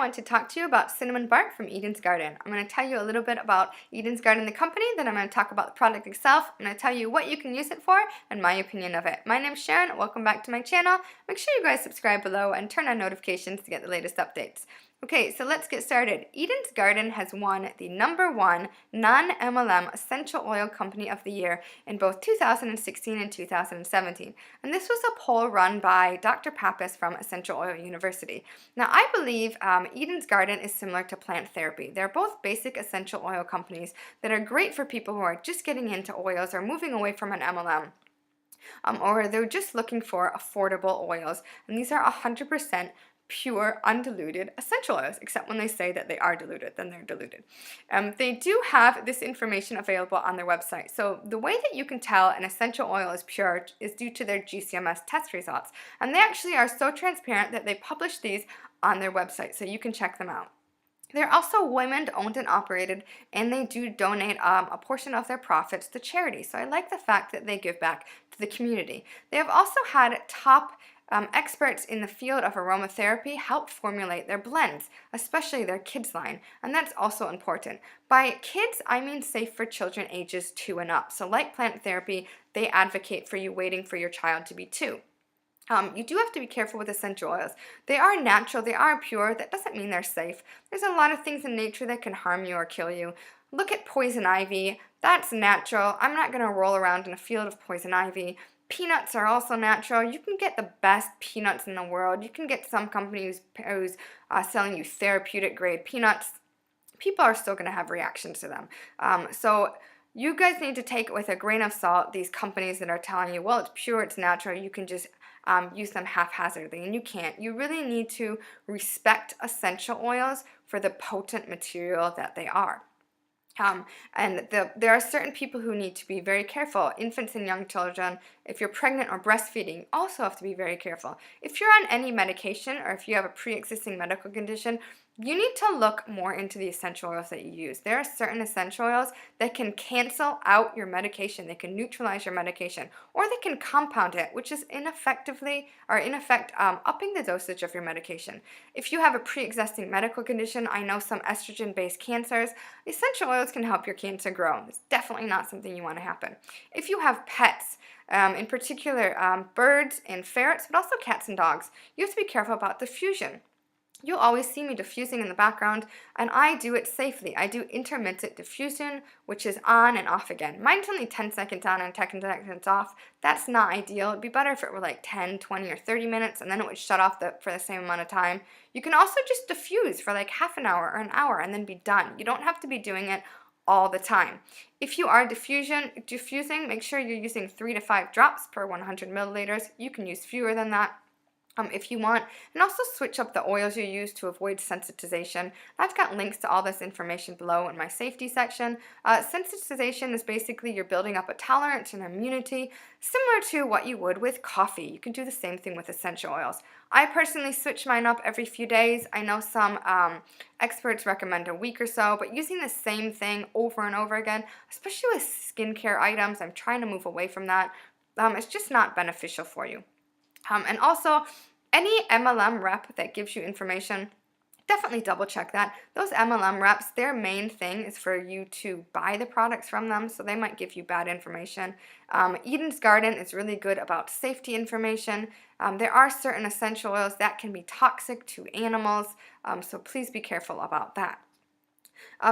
want to talk to you about cinnamon bark from Eden's Garden. I'm going to tell you a little bit about Eden's Garden, the company, then I'm going to talk about the product itself. I'm going to tell you what you can use it for and my opinion of it. My name's Sharon, welcome back to my channel. Make sure you guys subscribe below and turn on notifications to get the latest updates. Okay, so let's get started. Eden's Garden has won the #1 non-MLM Essential Oil Company of the Year in both 2016 and 2017. And this was a poll run by Dr. Pappas from Essential Oil University. Now, I believe Eden's Garden is similar to Plant Therapy. They're both basic essential oil companies that are great for people who are just getting into oils or moving away from an MLM. Or they're just looking for affordable oils. And these are 100% pure, undiluted essential oils, except when they say that they are diluted, then they're diluted. They do have this information available on their website. So the way that you can tell an essential oil is pure is due to their GCMS test results. And they actually are so transparent that they publish these on their website, so you can check them out. They're also women-owned and operated, and they do donate a portion of their profits to charity. So I like the fact that they give back to the community. They have also had top experts in the field of aromatherapy help formulate their blends, especially their kids line, and that's also important. By kids, I mean safe for children ages 2 and up. So like Plant Therapy, they advocate for you waiting for your child to be 2. You do have to be careful with essential oils. They are natural, they are pure, that doesn't mean they're safe. There's a lot of things in nature that can harm you or kill you. Look at poison ivy, that's natural. I'm not going to roll around in a field of poison ivy. Peanuts are also natural. You can get the best peanuts in the world. You can get some company who's selling you therapeutic grade peanuts. People are still going to have reactions to them. So you guys need to take it with a grain of salt, these companies that are telling you, well, it's pure, it's natural, you can just use them haphazardly, and you can't. You really need to respect essential oils for the potent material that they are. There are certain people who need to be very careful. Infants and young children, if you're pregnant or breastfeeding, also have to be very careful. If you're on any medication or if you have a pre-existing medical condition, you need to look more into the essential oils that you use. There are certain essential oils that can cancel out your medication. They can neutralize your medication, or they can compound it, which is in effect upping the dosage of your medication. If you have a pre-existing medical condition, I know some estrogen-based cancers, essential oils can help your cancer grow. It's definitely not something you want to happen. If you have pets, in particular birds and ferrets, but also cats and dogs, you have to be careful about diffusion. You'll always see me diffusing in the background, and I do it safely. I do intermittent diffusion, which is on and off again. Mine's only 10 seconds on and 10 seconds off. That's not ideal. It'd be better if it were like 10, 20, or 30 minutes, and then it would shut off for the same amount of time. You can also just diffuse for like half an hour or an hour and then be done. You don't have to be doing it all the time. If you are diffusing, make sure you're using 3 to 5 drops per 100 milliliters. You can use fewer than that if you want, and also switch up the oils you use to avoid sensitization. I've got links to all this information below in my safety section. Sensitization is basically you're building up a tolerance and immunity, similar to what you would with coffee. You can do the same thing with essential oils. I personally switch mine up every few days. I know some experts recommend a week or so, but using the same thing over and over again, especially with skincare items, I'm trying to move away from that. It's just not beneficial for you. And also, any MLM rep that gives you information, definitely double check that. Those MLM reps, their main thing is for you to buy the products from them, so they might give you bad information. Eden's Garden is really good about safety information. There are certain essential oils that can be toxic to animals, so please be careful about that.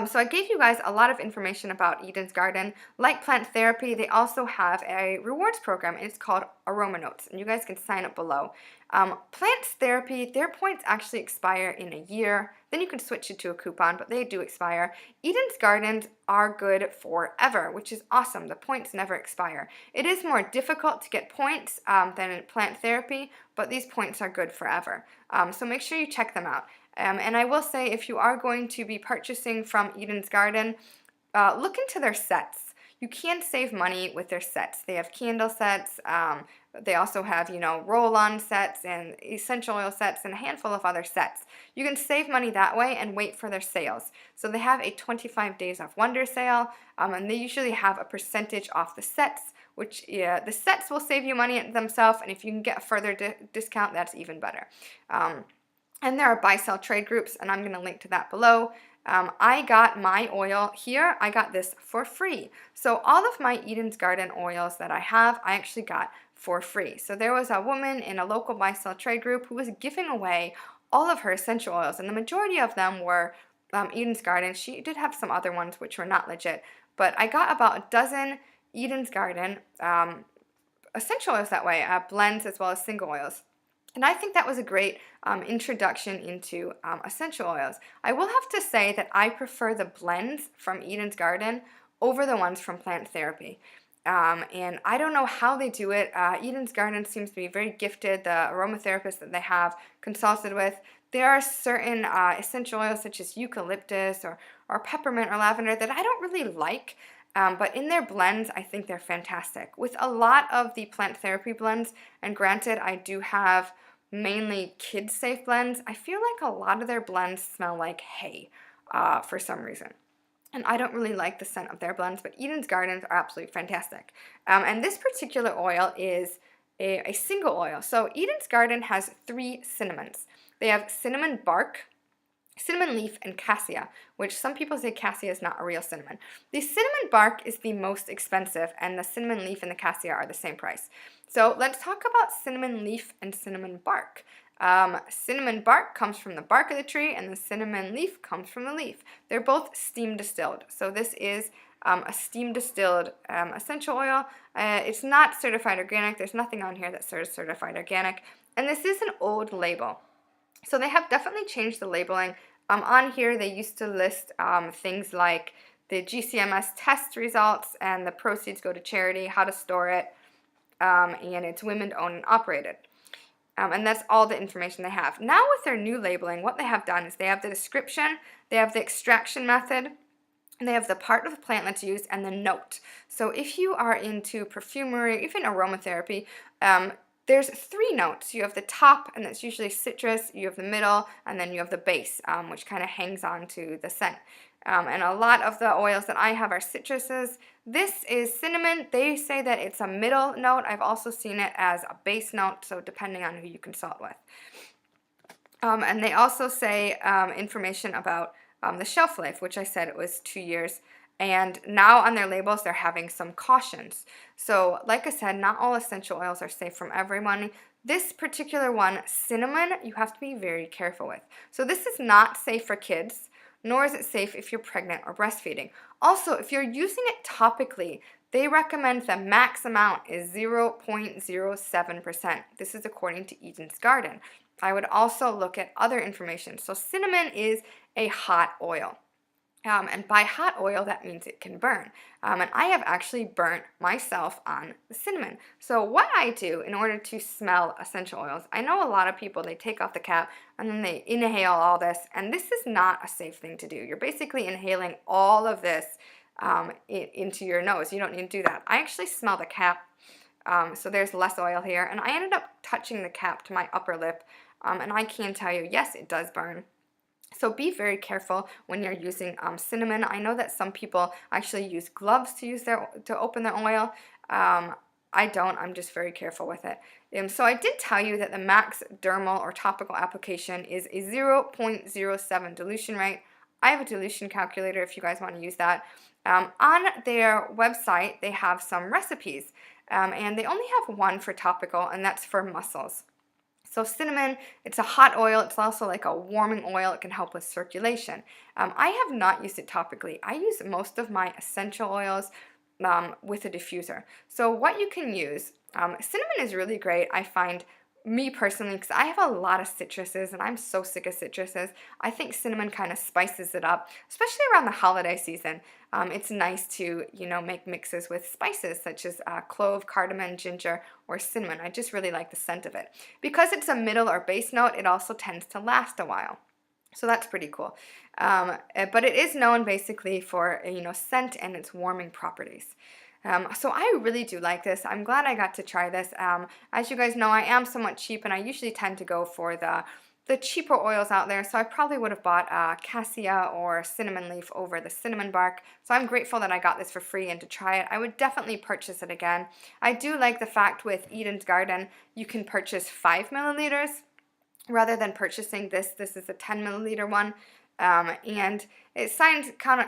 So I gave you guys a lot of information about Eden's Garden. Like Plant Therapy, they also have a rewards program, and it's called Aroma Notes, and you guys can sign up below. Plant Therapy, their points actually expire in a year. Then you can switch it to a coupon, but they do expire. Eden's Gardens are good forever, which is awesome. The points never expire. It is more difficult to get points than in Plant Therapy, but these points are good forever. So make sure you check them out. And I will say, if you are going to be purchasing from Eden's Garden, look into their sets. You can save money with their sets. They have candle sets. They also have, roll-on sets and essential oil sets and a handful of other sets. You can save money that way and wait for their sales. So they have a 25 Days of Wonder sale, and they usually have a percentage off the sets, which the sets will save you money themselves, and if you can get a further discount, that's even better. And there are buy-sell trade groups, and I'm going to link to that below. I got my oil here. I got this for free. So all of my Eden's Garden oils that I have, I actually got for free. So there was a woman in a local buy-sell trade group who was giving away all of her essential oils, and the majority of them were Eden's Garden. She did have some other ones which were not legit, but I got about a dozen Eden's Garden essential oils that way, blends as well as single oils. And I think that was a great introduction into essential oils. I will have to say that I prefer the blends from Eden's Garden over the ones from Plant Therapy. And I don't know how they do it. Eden's Garden seems to be very gifted. The aromatherapist that they have consulted with, there are certain essential oils such as eucalyptus or peppermint or lavender that I don't really like. But in their blends, I think they're fantastic. With a lot of the Plant Therapy blends, and granted, I do have mainly kids-safe blends, I feel like a lot of their blends smell like hay for some reason. And I don't really like the scent of their blends, but Eden's Gardens are absolutely fantastic. And this particular oil is a single oil. So Eden's Garden has 3 cinnamons. They have cinnamon bark, cinnamon leaf, and cassia, which some people say cassia is not a real cinnamon. The cinnamon bark is the most expensive, and the cinnamon leaf and the cassia are the same price. So let's talk about cinnamon leaf and cinnamon bark. Cinnamon bark comes from the bark of the tree, and the cinnamon leaf comes from the leaf. They're both steam distilled. So this is a steam distilled essential oil. It's not certified organic. There's nothing on here that says certified organic. And this is an old label. So they have definitely changed the labeling. On here they used to list things like the GCMS test results and the proceeds go to charity, how to store it, and it's women owned and operated. And that's all the information they have. Now with their new labeling, what they have done is they have the description, they have the extraction method, and they have the part of the plant that's used and the note. So if you are into perfumery, even aromatherapy, there's 3 notes. You have the top, and that's usually citrus, you have the middle, and then you have the base, which kind of hangs on to the scent. And a lot of the oils that I have are citruses. This is cinnamon. They say that it's a middle note. I've also seen it as a base note, so depending on who you consult with. And they also say information about the shelf life, which I said it was 2 years. And now on their labels, they're having some cautions. So like I said, not all essential oils are safe from everyone. This particular one, cinnamon, you have to be very careful with. So this is not safe for kids, nor is it safe if you're pregnant or breastfeeding. Also, if you're using it topically, they recommend the max amount is 0.07%. This is according to Eden's Garden. I would also look at other information. So cinnamon is a hot oil. And by hot oil, that means it can burn. And I have actually burnt myself on the cinnamon. So what I do in order to smell essential oils, I know a lot of people, they take off the cap and then they inhale all this. And this is not a safe thing to do. You're basically inhaling all of this into your nose. You don't need to do that. I actually smell the cap. So there's less oil here. And I ended up touching the cap to my upper lip. And I can tell you, yes, it does burn. So be very careful when you're using cinnamon. I know that some people actually use gloves to open their oil. I don't. I'm just very careful with it. So I did tell you that the max dermal or topical application is a 0.07 dilution rate. I have a dilution calculator if you guys want to use that. On their website, they have some recipes, and they only have one for topical, and that's for muscles. So cinnamon, it's a hot oil. It's also like a warming oil. It can help with circulation. I have not used it topically. I use most of my essential oils with a diffuser. So what you can use, cinnamon is really great, I find, me personally, because I have a lot of citruses and I'm so sick of citruses. I think cinnamon kind of spices it up, especially around the holiday season. It's nice to, make mixes with spices such as clove, cardamom, ginger, or cinnamon. I just really like the scent of it. Because it's a middle or base note, it also tends to last a while. So that's pretty cool. But it is known basically for, scent and its warming properties. So I really do like this. I'm glad I got to try this. As you guys know, I am somewhat cheap, and I usually tend to go for the cheaper oils out there. So I probably would have bought cassia or cinnamon leaf over the cinnamon bark. So I'm grateful that I got this for free and to try it. I would definitely purchase it again. I do like the fact with Eden's Garden, you can purchase 5 milliliters. rather than purchasing this. This is a 10 milliliter one. And it sounds kind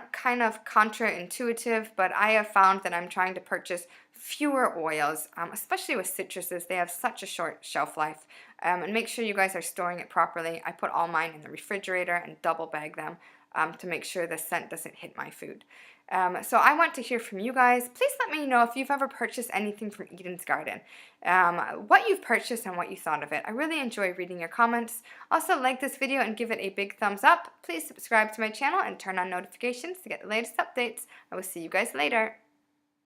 of counterintuitive, but I have found that I'm trying to purchase fewer oils, especially with citruses. They have such a short shelf life. And make sure you guys are storing it properly. I put all mine in the refrigerator and double bag them to make sure the scent doesn't hit my food. So I want to hear from you guys. Please let me know if you've ever purchased anything from Eden's Garden, what you've purchased and what you thought of it. I really enjoy reading your comments. Also, like this video and give it a big thumbs up. Please subscribe to my channel and turn on notifications to get the latest updates. I will see you guys later.